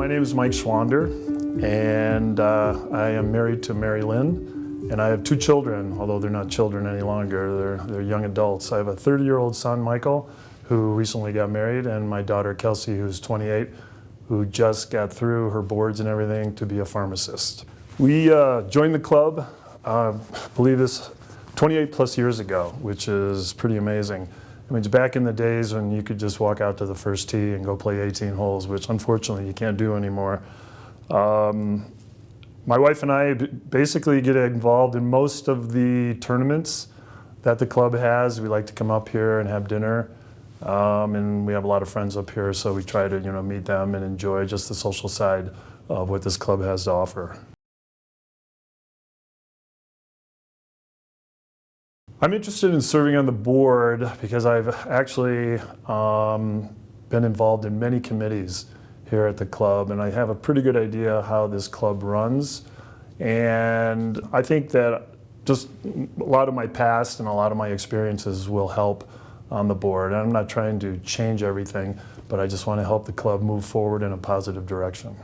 My name is Mike Schwander, and I am married to Mary Lynn, and I have two children, although they're not children any longer. They're young adults. I have a 30-year-old son, Michael, who recently got married, and my daughter, Kelsey, who's 28, who just got through her boards and everything to be a pharmacist. We joined the club, I believe this 28 plus years ago, which is pretty amazing. I mean, it's back in the days when you could just walk out to the first tee and go play 18 holes, which unfortunately you can't do anymore. My wife and I basically get involved in most of the tournaments that the club has. We like to come up here and have dinner, and we have a lot of friends up here, so we try to meet them and enjoy just the social side of what this club has to offer. I'm interested in serving on the board because I've actually been involved in many committees here at the club, and I have a pretty good idea how this club runs. And I think that just a lot of my past and a lot of my experiences will help on the board. I'm not trying to change everything, but I just want to help the club move forward in a positive direction.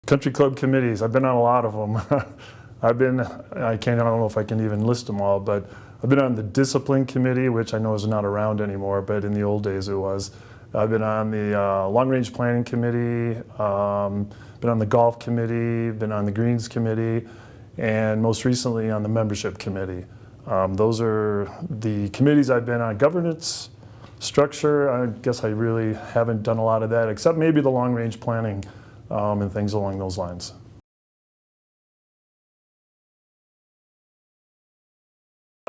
Country club committees, I've been on a lot of them. I don't know if I can even list them all, but I've been on the discipline committee, which I know is not around anymore, but in the old days it was. I've been on the long range planning committee, been on the golf committee, been on the greens committee, and most recently on the membership committee. Those are the committees I've been on. Governance, structure, I guess I really haven't done a lot of that, except maybe the long range planning and things along those lines.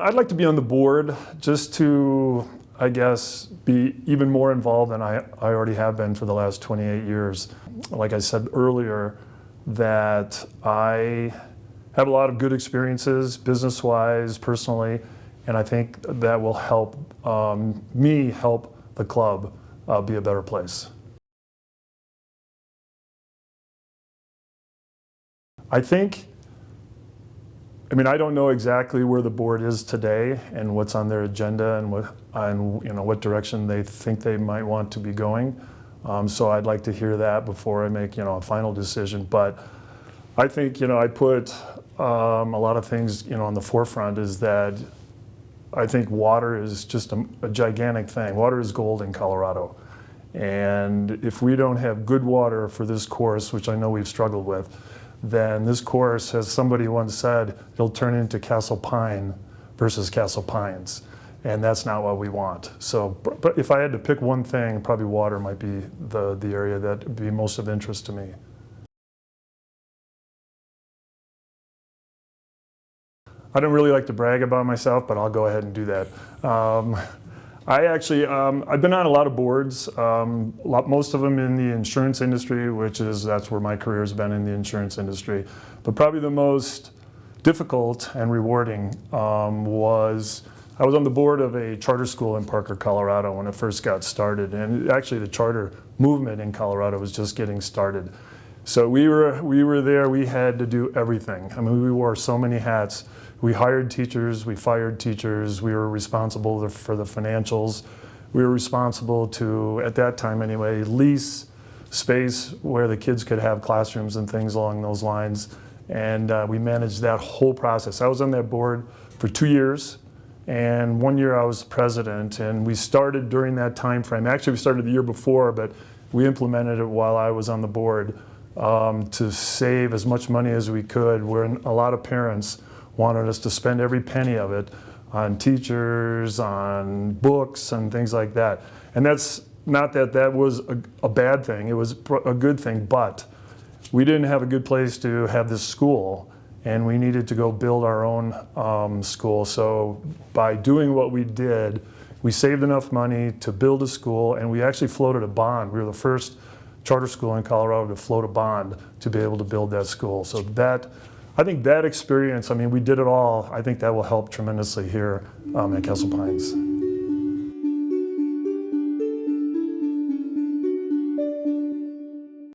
I'd like to be on the board just to, I guess, be even more involved than I already have been for the last 28 years. Like I said earlier, that I have a lot of good experiences, business-wise, personally, and I think that will help me help the club be a better place. I don't know exactly where the board is today and what's on their agenda and what direction they think they might want to be going. So I'd like to hear that before I make a final decision. But I think I put a lot of things on the forefront is that I think water is just a gigantic thing. Water is gold in Colorado. And if we don't have good water for this course, which I know we've struggled with, then this course, as somebody once said, it'll turn into Castle Pine versus Castle Pines. And that's not what we want. So, but if I had to pick one thing, probably water might be the area that would be most of interest to me. I don't really like to brag about myself, but I'll go ahead and do that. I've been on a lot of boards, most of them in the insurance industry, that's where my career has been, in the insurance industry. But probably the most difficult and rewarding I was on the board of a charter school in Parker, Colorado when it first got started. And actually the charter movement in Colorado was just getting started. So we were there, we had to do everything. I mean, we wore so many hats. We hired teachers, we fired teachers, we were responsible for the financials. We were responsible to, at that time anyway, lease space where the kids could have classrooms and things along those lines. And we managed that whole process. I was on that board for 2 years, and 1 year I was president. And we started during that time frame. Actually, we started the year before, but we implemented it while I was on the board to save as much money as we could, where a lot of parents wanted us to spend every penny of it on teachers, on books, and things like that. And that's not that was a bad thing, it was a good thing, but we didn't have a good place to have this school, and we needed to go build our own school. So by doing what we did, we saved enough money to build a school, and we actually floated a bond. We were the first charter school in Colorado to float a bond to be able to build that school. So I think that experience, we did it all. I think that will help tremendously here at Castle Pines.